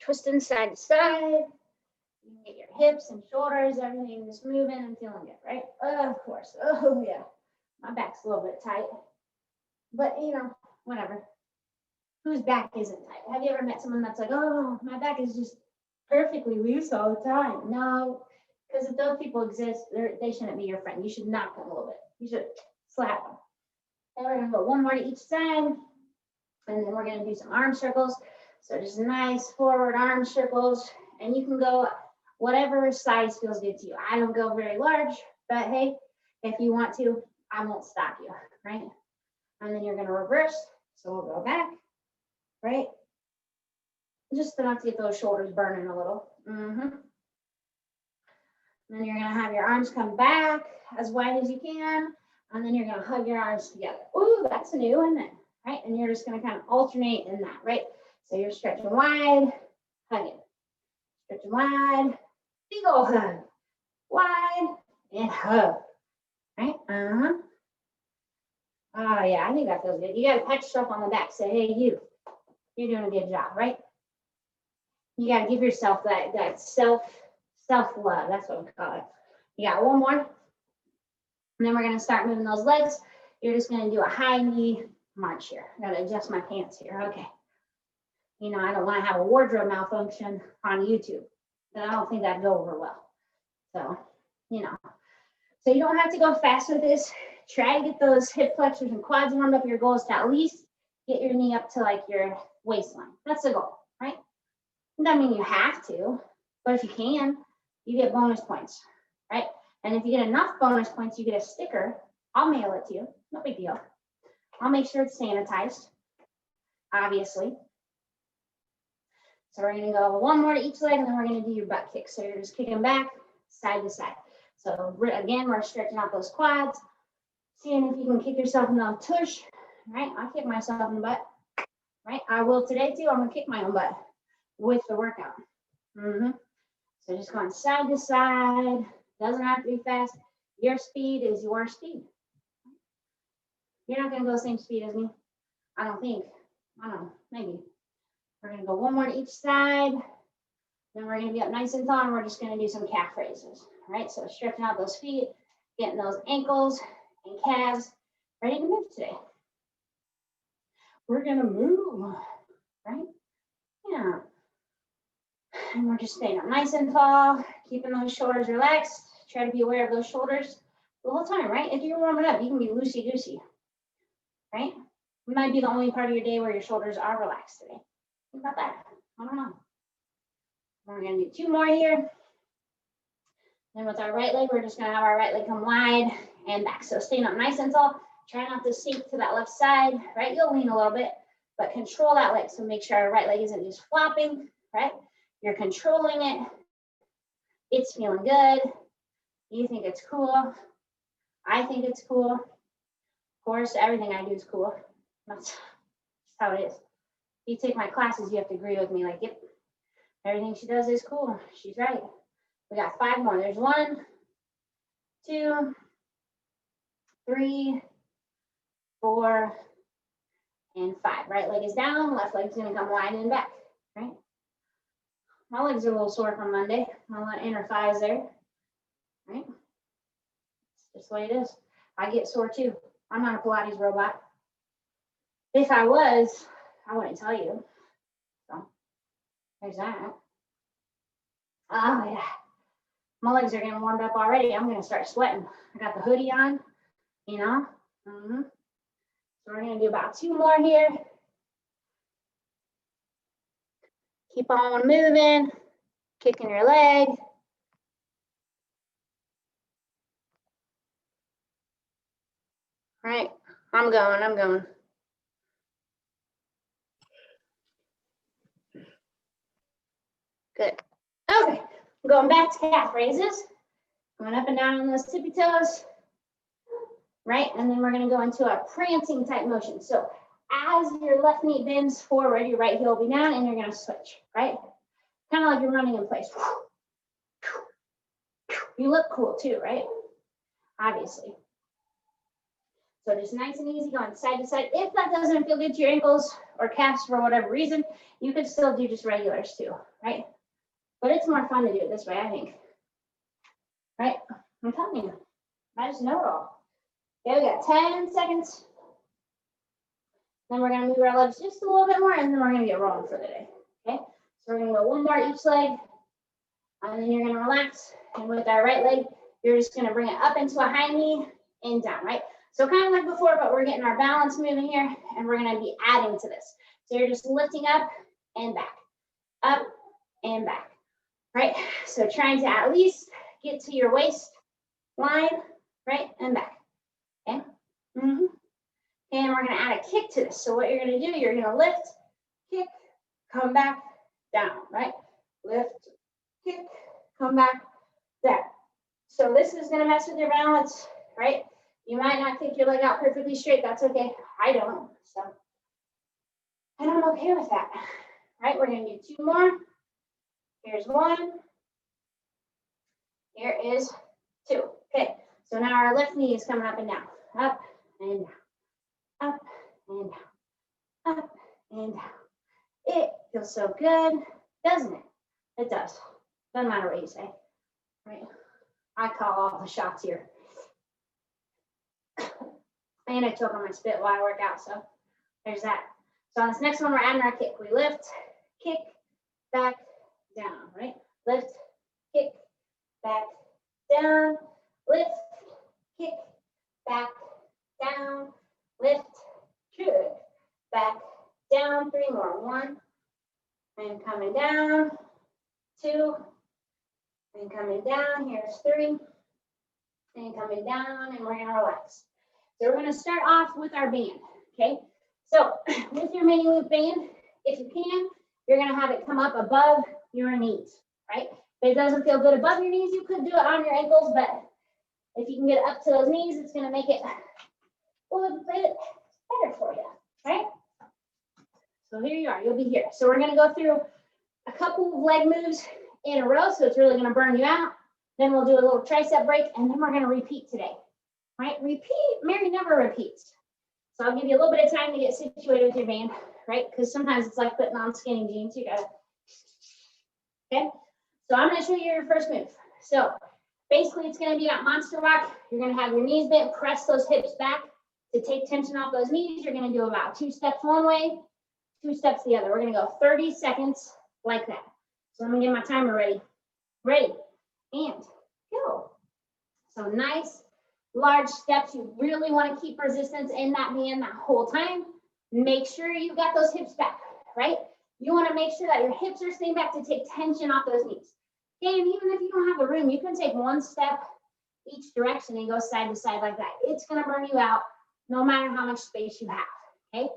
twisting side to side. You can get your hips and shoulders, everything just moving and feeling good, right? Of course. Oh, yeah. My back's a little bit tight. But, you know, whatever. Whose back isn't tight? Have you ever met someone that's like, oh, my back is just perfectly loose all the time? No, because if those people exist, they shouldn't be your friend. You should knock them a little bit. You should slap them. And we're going to go one more to each side. And then we're going to do some arm circles. So just nice forward arm circles. And you can go whatever size feels good to you. I don't go very large, but hey, if you want to, I won't stop you, right? And then you're going to reverse. So we'll go back, right? Just enough to get those shoulders burning a little. And then you're going to have your arms come back as wide as you can. And then you're going to hug your arms together. Ooh, that's new, isn't it? Right? And you're just going to kind of alternate in that, right? So you're stretching wide, hugging. Stretching wide, big ol' hug. Wide, and hug. Right? Oh, yeah, I think that feels good. You got to pat yourself on the back. Say, hey, you're doing a good job, right? You got to give yourself that self-love. That's what we call it. You got one more. And then we're going to start moving those legs. You're just going to do a high knee march here. I got to adjust my pants here. Okay. You know, I don't want to have a wardrobe malfunction on YouTube. And I don't think that'd go over well. So, you know. So you don't have to go fast with this. Try to get those hip flexors and quads warmed up. Your goal is to at least get your knee up to like your waistline. That's the goal, right? It doesn't mean you have to, but if you can, you get bonus points, right? And if you get enough bonus points, you get a sticker. I'll mail it to you. No big deal. I'll make sure it's sanitized, obviously. So we're going to go one more to each leg, and then we're going to do your butt kick. So you're just kicking back, side to side. So again, we're stretching out those quads, seeing if you can kick yourself in the tush, right? I kick myself in the butt, right? I will today too. I'm going to kick my own butt with the workout. So just going side to side. Doesn't have to be fast. Your speed is your speed. You're not going to go the same speed as me. I don't think. I don't know. Maybe. We're going to go one more to each side. Then we're going to be up nice and tall, and we're just going to do some calf raises. All right, so stretching out those feet, getting those ankles and calves ready to move today. We're going to move, right? Yeah. And we're just staying up nice and tall, keeping those shoulders relaxed. Try to be aware of those shoulders the whole time, right? If you're warming up, you can be loosey-goosey, right? It might be the only part of your day where your shoulders are relaxed today. Think about that. I don't know. We're going to do 2 more here. Then with our right leg, we're just going to have our right leg come wide and back. So staying up nice and tall. Try not to sink to that left side, right? You'll lean a little bit, but control that leg. So make sure our right leg isn't just flopping, right? You're controlling it. It's feeling good. You think it's cool. I think it's cool. Of course, everything I do is cool. That's how it is. If you take my classes, you have to agree with me. Like, yep, everything she does is cool. She's right. We got 5 more. There's 1, 2, 3, 4, and 5. Right leg is down. Left leg's going to come wide and back. Right? My legs are a little sore from Monday. My inner thighs there. Right? It's just the way it is. I get sore too. I'm not a Pilates robot. If I was, I wouldn't tell you. So there's that. Oh yeah. My legs are getting warmed up already. I'm gonna start sweating. I got the hoodie on, you know. So we're gonna do about 2 more here. Keep on moving, kicking your leg. All right, I'm going. Good. Okay, going back to calf raises. Going up and down on those tippy toes. Right, and then we're gonna go into a prancing type motion. So as your left knee bends forward, your right heel will be down, and you're gonna switch, right? Kind of like you're running in place. You look cool too, right? Obviously. So just nice and easy going side to side. If that doesn't feel good to your ankles or calves for whatever reason, you could still do just regulars too, right? But it's more fun to do it this way, I think. Right? I'm telling you, I just know it all. Okay, we got 10 seconds. Then we're gonna move our legs just a little bit more, and then we're gonna get rolling for the day. Okay, so we're gonna go one more each leg, and then you're gonna relax. And with our right leg, you're just gonna bring it up into a high knee and down, right? So kind of like before, but we're getting our balance moving here, and we're gonna be adding to this. So you're just lifting up and back, up and back, right? So trying to at least get to your waist line, right, and back, okay? And we're gonna add a kick to this. So what you're gonna do, you're gonna lift, kick, come back, down, right? Lift, kick, come back, down. So this is gonna mess with your balance, right? You might not kick your leg out perfectly straight, that's okay. I don't, so. And I'm okay with that, right? We're gonna do 2 more. Here's 1. Here is 2. Okay, so now our left knee is coming up and down, up and down, up and down, up and down. It feels so good, doesn't it? It does. Doesn't matter what you say, right? I call all the shots here. And I choke on my spit while I work out, so there's that. So on this next one, we're adding our kick. We lift, kick, back, down, right? Lift, kick, back, down, lift, kick, back, down, lift, kick, back, down. 3 more. 1, and coming down, 2, and coming down. Here's 3, and coming down, and we're gonna relax. So we're gonna start off with our band, okay? So with your mini loop band, if you can, you're gonna have it come up above your knees, right? If it doesn't feel good above your knees, you could do it on your ankles, but if you can get up to those knees, it's gonna make it a little bit better for you, right? So here you are, you'll be here. So we're gonna go through a couple of leg moves in a row, so it's really gonna burn you out. Then we'll do a little tricep break, and then we're gonna repeat today, right? Repeat, Mary never repeats. So I'll give you a little bit of time to get situated with your band, right? Because sometimes it's like putting on skinny jeans, you gotta, okay? So I'm gonna show you your first move. So basically it's gonna be that monster walk. You're gonna have your knees bent, press those hips back to take tension off those knees. You're gonna do about 2 steps one way, 2 steps the other. We're gonna go 30 seconds like that. So let me get my timer ready. Ready, and go. So nice, large steps. You really want to keep resistance in that band that whole time. Make sure you got those hips back, right? You want to make sure that your hips are staying back to take tension off those knees. Okay, and even if you don't have the room, you can take 1 step each direction and go side to side like that. It's going to burn you out no matter how much space you have, okay?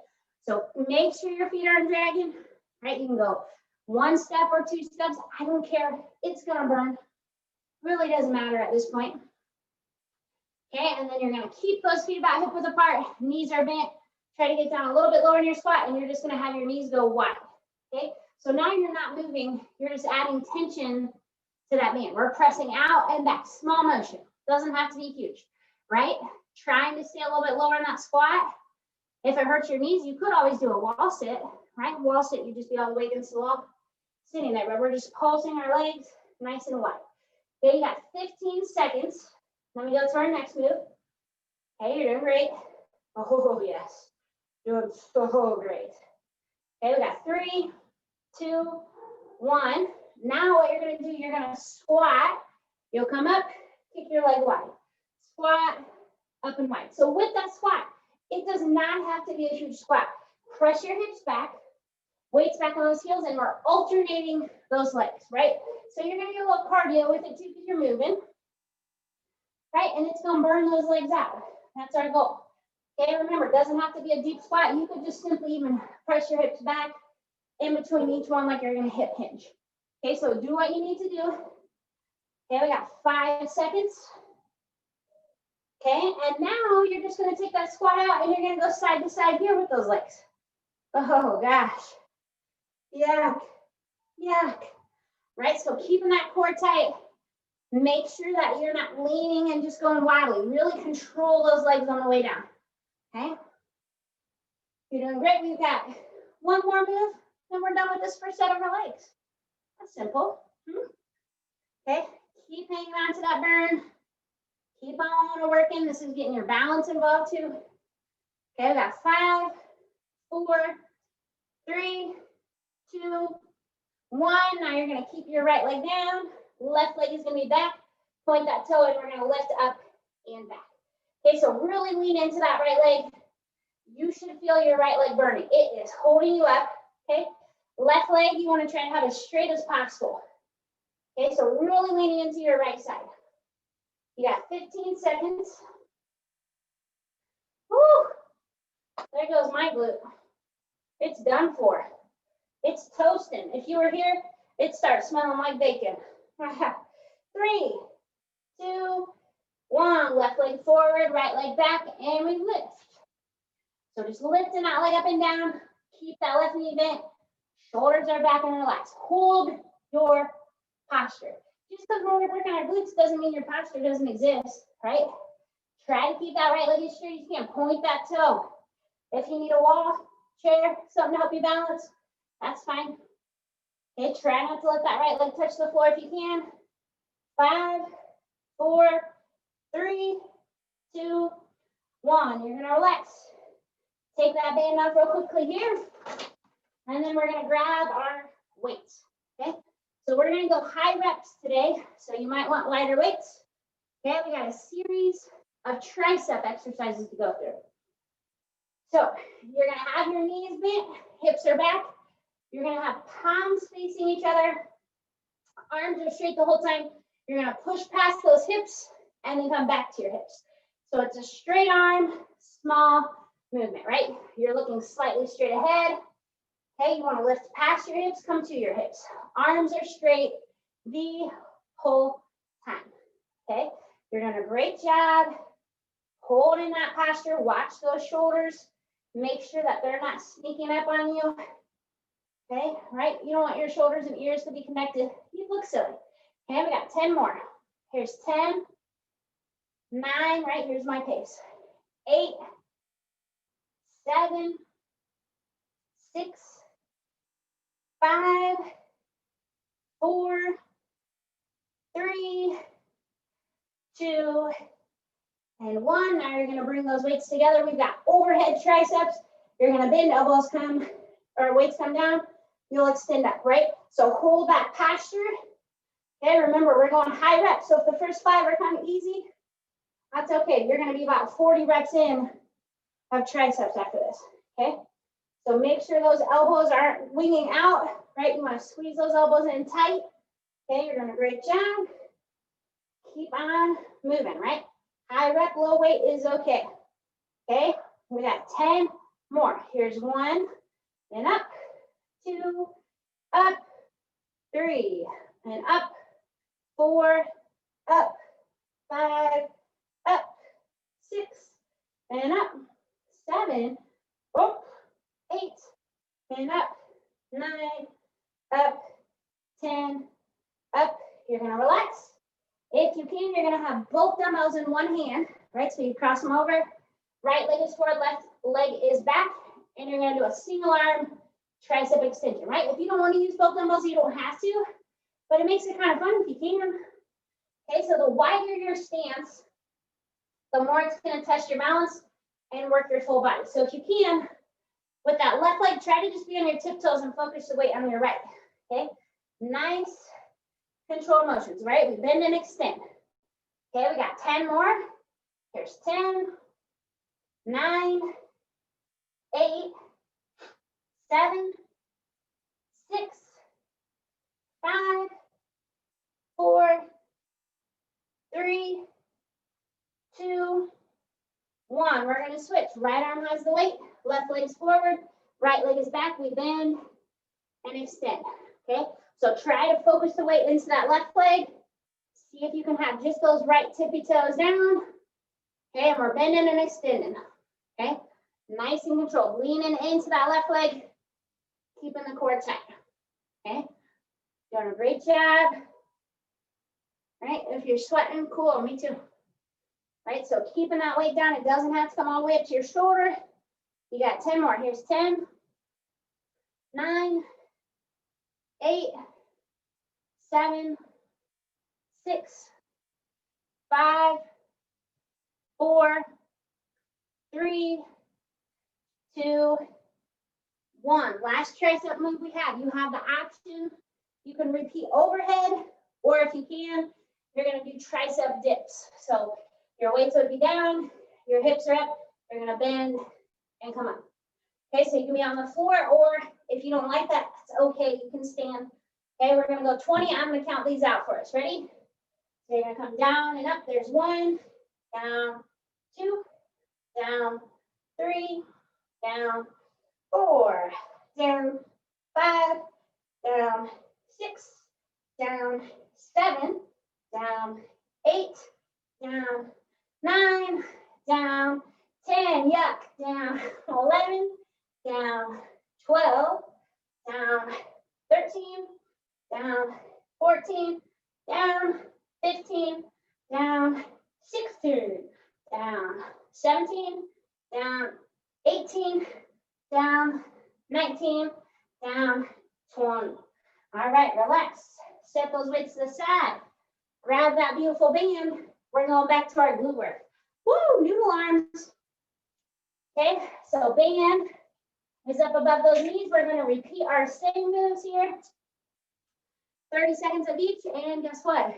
So make sure your feet aren't dragging, right? You can go 1 step or 2 steps. I don't care. It's going to burn. Really doesn't matter at this point. Okay, and then you're gonna keep those feet about hip width apart, knees are bent, try to get down a little bit lower in your squat, and you're just gonna have your knees go wide, okay? So now you're not moving, you're just adding tension to that band. We're pressing out and back, small motion, doesn't have to be huge, right? Trying to stay a little bit lower in that squat. If it hurts your knees, you could always do a wall sit, right? Wall sit, you just be all the way against the wall, sitting there, but we're just pulsing our legs nice and wide. Okay, you got 15 seconds. Let me go to our next move. Okay, you're doing great. Oh, yes. Doing so great. Okay, we got 3, 2, 1. Now what you're going to do, you're going to squat. You'll come up, kick your leg wide. Squat, up and wide. So with that squat, it does not have to be a huge squat. Press your hips back, weights back on those heels, and we're alternating those legs, right? So you're going to get a little cardio with it too because you're moving. Right, and it's gonna burn those legs out. That's our goal. Okay, remember, it doesn't have to be a deep squat. You could just simply even press your hips back in between each one like you're gonna hip hinge. Okay, so do what you need to do. Okay, we got 5 seconds. Okay, and now you're just gonna take that squat out and you're gonna go side to side here with those legs. Oh gosh, yuck, yuck. Right, so keeping that core tight. Make sure that you're not leaning and just going wildly. Really control those legs on the way down. Okay. You're doing great. We've got one more move, then we're done with this first set of our legs. That's simple. Okay. Keep hanging on to that burn. Keep on working. This is getting your balance involved too. Okay, we got 5, 4, 3, 2, 1. Now you're gonna keep your right leg down. Left leg is gonna be back. Point that toe and we're gonna lift up and back. Okay, so really lean into that right leg. You should feel your right leg burning. It is holding you up. Okay, left leg, you wanna try and have as straight as possible. Okay, so really leaning into your right side. You got 15 seconds. Woo! There goes my glute. It's done for. It's toasting. If you were here, it starts smelling like bacon. 3, 2, 1. Left leg forward, right leg back, and we lift. So just lifting that leg up and down. Keep that left knee bent. Shoulders are back and relaxed. Hold your posture. Just because we're working our glutes doesn't mean your posture doesn't exist, right? Try to keep that right leg as straight as you can. Point that toe. If you need a wall, chair, something to help you balance, that's fine. Okay, try not to let that right leg touch the floor if you can. 5, 4, 3, 2, 1. You're gonna relax. Take that band off real quickly here. And then we're gonna grab our weights, okay? So we're gonna go high reps today. So you might want lighter weights. Okay, we got a series of tricep exercises to go through. So you're gonna have your knees bent, hips are back. You're gonna have palms facing each other. Arms are straight the whole time. You're gonna push past those hips and then come back to your hips. So it's a straight arm, small movement, right? You're looking slightly straight ahead. Okay, you wanna lift past your hips, come to your hips. Arms are straight the whole time, okay? You're doing a great job holding that posture. Watch those shoulders. Make sure that they're not sneaking up on you. Okay, right? You don't want your shoulders and ears to be connected. You look silly. Okay, we got 10 more. Here's 10, 9, right? Here's my pace. 8, 7, 6, 5, 4, 3, 2, and 1. Now you're gonna bring those weights together. We've got overhead triceps. You're gonna bend, elbows come, or weights come down. You'll extend up, right? So hold that posture. Okay, remember we're going high reps. So if the first 5 are kind of easy, that's okay. You're gonna be about 40 reps in of triceps after this, okay? So make sure those elbows aren't winging out, right? You wanna squeeze those elbows in tight. Okay, you're doing a great job. Keep on moving, right? High rep, low weight is okay. Okay, we got 10 more. Here's 1, and up, 2, up, 3, and up, 4, up, 5, up, 6, and up, 7, up, 8, and up, 9, up, 10, up. You're gonna relax. If you can, you're gonna have both dumbbells in one hand, right? So you cross them over. Right leg is forward, left leg is back, and you're gonna do a single arm tricep extension, right? If you don't want to use both dumbbells, you don't have to, but it makes it kind of fun if you can. Okay, so the wider your stance, the more it's gonna test your balance and work your full body. So if you can, with that left leg, try to just be on your tiptoes and focus the weight on your right, okay? Nice controlled motions, right? We bend and extend. Okay, we got 10 more. Here's 10, 9, 8, 7, 6, 5, 4, 3, 2, 1. We're going to switch. Right arm has the weight, left leg's forward, right leg is back. We bend and extend. Okay, so try to focus the weight into that left leg. See if you can have just those right tippy toes down. Okay, and we're bending and extending. Okay, nice and controlled. Leaning into that left leg, keeping the core tight. Okay, doing a great job. Right, if you're sweating, cool, me too. right? So keeping that weight down, it doesn't have to come all the way up to your shoulder. You got 10 more. Here's 10, 9, 8, 7, 6, 5, 4, 3, 2, 1. Last tricep move we have. You have the option. You can repeat overhead, or if you can, you're going to do tricep dips. So your weights would be down, your hips are up, you're going to bend and come up. Okay, so you can be on the floor, or if you don't like that, it's okay, you can stand. Okay, we're going to go 20. I'm going to count these out for us. Ready? So you're going to come down and up. There's 1, down, 2, down, 3, down, 4, down, 5, down, 6, down, 7, down, 8, down, 9, down, 10, yuck, down, 11, down, 12, down, 13, down, 14, down, 15, down, 16, down, 17, down, 18, down, 19, down, 20. All right, relax. Set those weights to the side. Grab that beautiful band. We're going back to our glute work. Woo, noodle arms. Okay, so band is up above those knees. We're going to repeat our same moves here. 30 seconds of each, and guess what?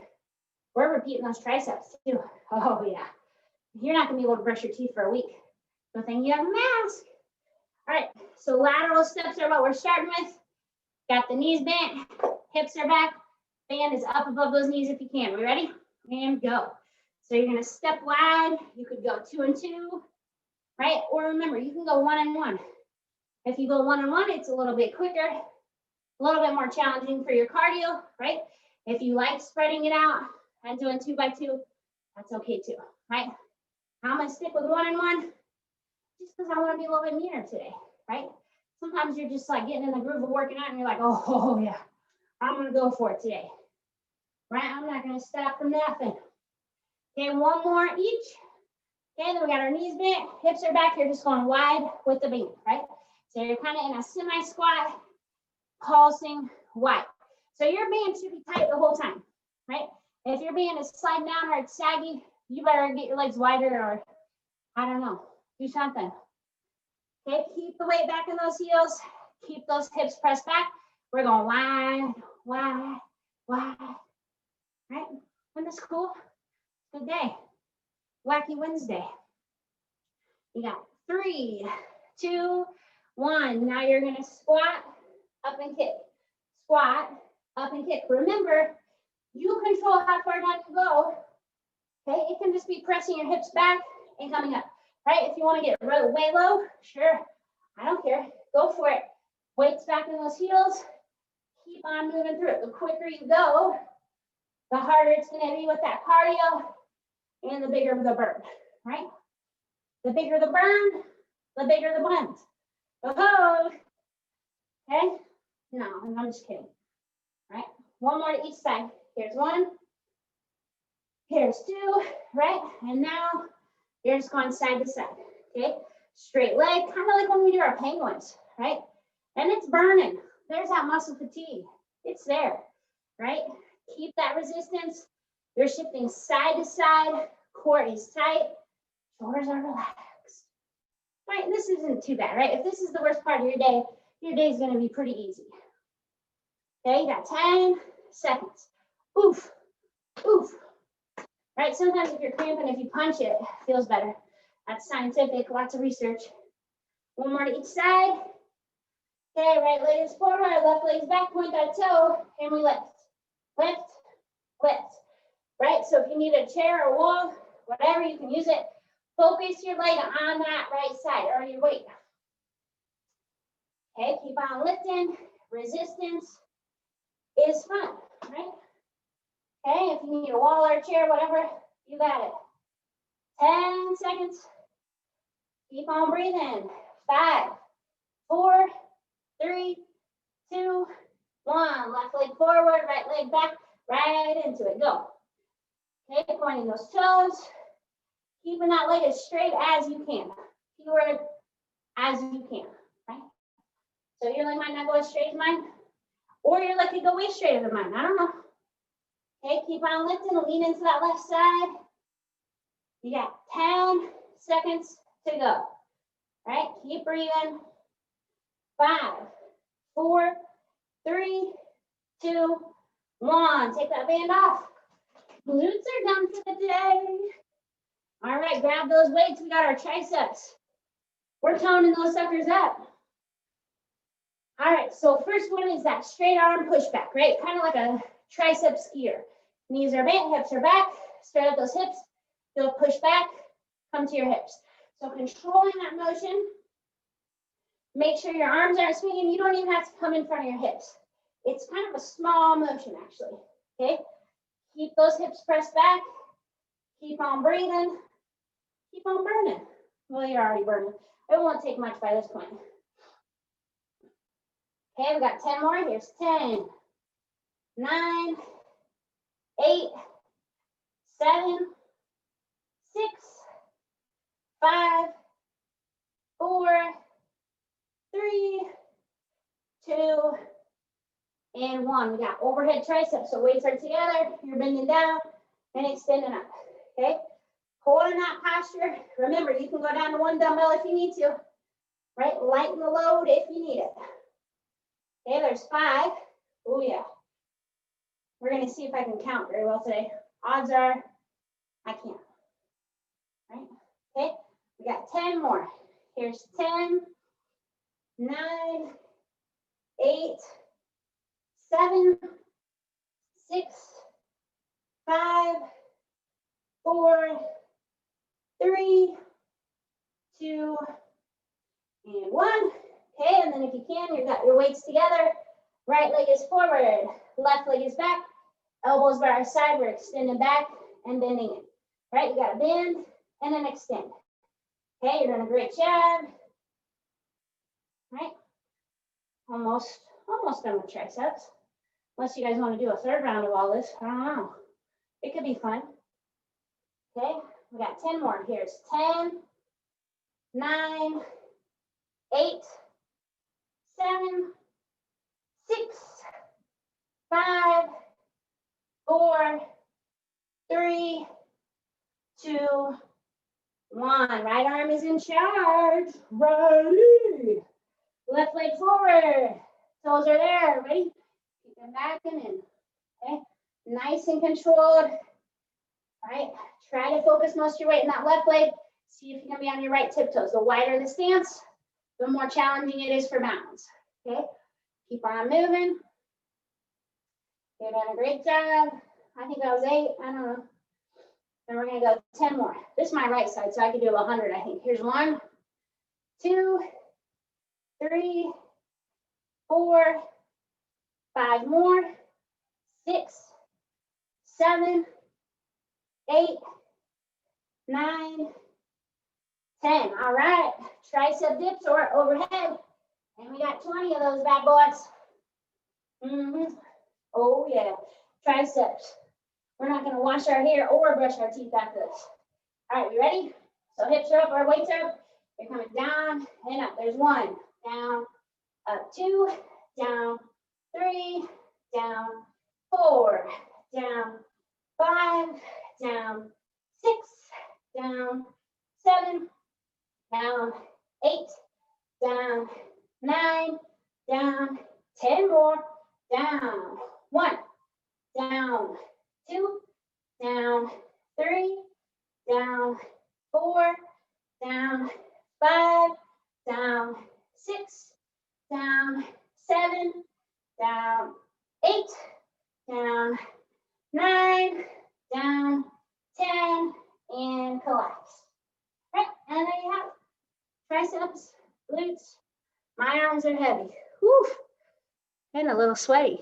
We're repeating those triceps too. Oh yeah. You're not going to be able to brush your teeth for a week. Good thing you have a mask. All right, so lateral steps are what we're starting with. Got the knees bent, hips are back, band is up above those knees if you can. We ready? And go. So you're going to step wide. You could go 2 and 2, right? Or remember, you can go 1 and 1. If you go 1 and 1, it's a little bit quicker, a little bit more challenging for your cardio, right? If you like spreading it out and doing 2 by 2, that's okay too, right? I'm going to stick with 1 and 1 just because I want to be a little bit meaner today, right? Sometimes you're just like getting in the groove of working out and you're like, oh yeah, I'm going to go for it today, right? I'm not going to stop for nothing. Okay, 1 more each. Okay, then we got our knees bent, hips are back. You're just going wide with the band, right? So you're kind of in a semi-squat, pulsing wide. So your band should be tight the whole time, right? If your band is sliding down or it's saggy, you better get your legs wider, or I don't know, do something. Okay, keep the weight back in those heels. Keep those hips pressed back. We're going wide, wide, wide, right? Isn't this cool? Good day. Wacky Wednesday. You got 3, 2, 1. Now you're going to squat, up and kick. Squat, up and kick. Remember, you control how far down you go. Okay, it can just be pressing your hips back and coming up, right? If you want to get way low, sure, I don't care. Go for it. Weights back in those heels. Keep on moving through it. The quicker you go, the harder it's going to be with that cardio, and the bigger the burn, right? The bigger the burn, the bigger the blend. Oh, okay? No, I'm just kidding, right? 1 more to each side. Here's 1. Here's 2, right? And now you're just going side to side, okay? Straight leg, kind of like when we do our penguins, right? And it's burning. There's that muscle fatigue. It's there, right? Keep that resistance. You're shifting side to side. Core is tight. Shoulders are relaxed. Right, this isn't too bad, right? If this is the worst part of your day is going to be pretty easy. Okay, you got 10 seconds. Oof, oof. Right, sometimes if you're cramping, if you punch it, it feels better. That's scientific, lots of research. 1 more to each side. Okay, right leg is forward, left leg's back, point that toe, and we lift. Lift, lift. Right, so if you need a chair or wall, whatever, you can use it. Focus your leg on that right side, or your weight. Okay, keep on lifting. Resistance is fun, right? Okay, if you need a wall or a chair, whatever, you got it. 10 seconds. Keep on breathing. 5, 4, 3, 2, 1. Left leg forward, right leg back, right into it. Go. Okay, pointing those toes. Keeping that leg as straight as you can. Keyword, as you can, right? So your leg might not go as straight as mine, or your leg could go way straighter than mine. I don't know. Okay, keep on lifting, lean into that left side. You got 10 seconds to go. All right, keep breathing. 5, 4, 3, 2, 1. Take that band off. Glutes are done for the day. All right, grab those weights. We got our triceps. We're toning those suckers up. All right, so first one is that straight arm pushback, right? Kind of like a tricep skier. Knees are bent, hips are back. Straight up those hips. You'll push back, come to your hips. So controlling that motion. Make sure your arms aren't swinging. You don't even have to come in front of your hips. It's kind of a small motion, actually. Okay? Keep those hips pressed back. Keep on breathing. Keep on burning. Well, you're already burning. It won't take much by this point. Okay, we got 10 more. Here's 10, 9, 8, 7, 6, 5, 4, 3, 2, and 1. We got overhead triceps, so weights are together. You're bending down and extending up. Okay, holding that posture. Remember, you can go down to 1 dumbbell if you need to. Right, lighten the load if you need it. Okay, there's 5. Oh yeah. We're gonna see if I can count very well today. Odds are I can't. Right? Okay, we got 10 more. Here's 10, 9, 8, 7, 6, 5, 4, 3, 2, and 1. Okay, and then if you can, you've got your weights together. Right leg is forward, left leg is back. Elbows by our side, we're extending back and bending in. Right, you gotta bend and then extend. Okay, you're doing a great job. Right, almost done with triceps. Unless you guys want to do a third round of all this, I don't know. It could be fun. Okay, we got 10 more. Here's 10, 9, 8, 7, 6, 5, 4, 3, 2, 1. Right arm is in charge. Ready. Left leg forward. Toes are there. Ready? Keep them back and in. Okay. Nice and controlled. All right. Try to focus most of your weight in that left leg. See if you can be on your right tiptoes. The wider the stance, the more challenging it is for balance. Okay. Keep on moving. You're doing a great job. I think that was 8. I don't know. Then we're going to go 10 more. This is my right side, so I could do 100, I think. Here's 1, 2, 3, 4, 5 more, 6, 7, 8, 9, 10. All right. Tricep dips or overhead. And we got 20 of those bad boys. Oh, yeah. Triceps. We're not going to wash our hair or brush our teeth after this. All right, you ready? So hips are up, our weights are up. They're coming down and up. There's 1, down, up, 2, down, 3, down, 4, down, 5, down, 6, down, 7, down, 8, down, 9, down, 10 more, down, 1, down, 2, down, 3, down, 4, down, 5, down, 6, down, 7, down, 8, down, 9, down, 10, and collapse. Right, and there you have it. Triceps, glutes. My arms are heavy. Whew, and a little sweaty.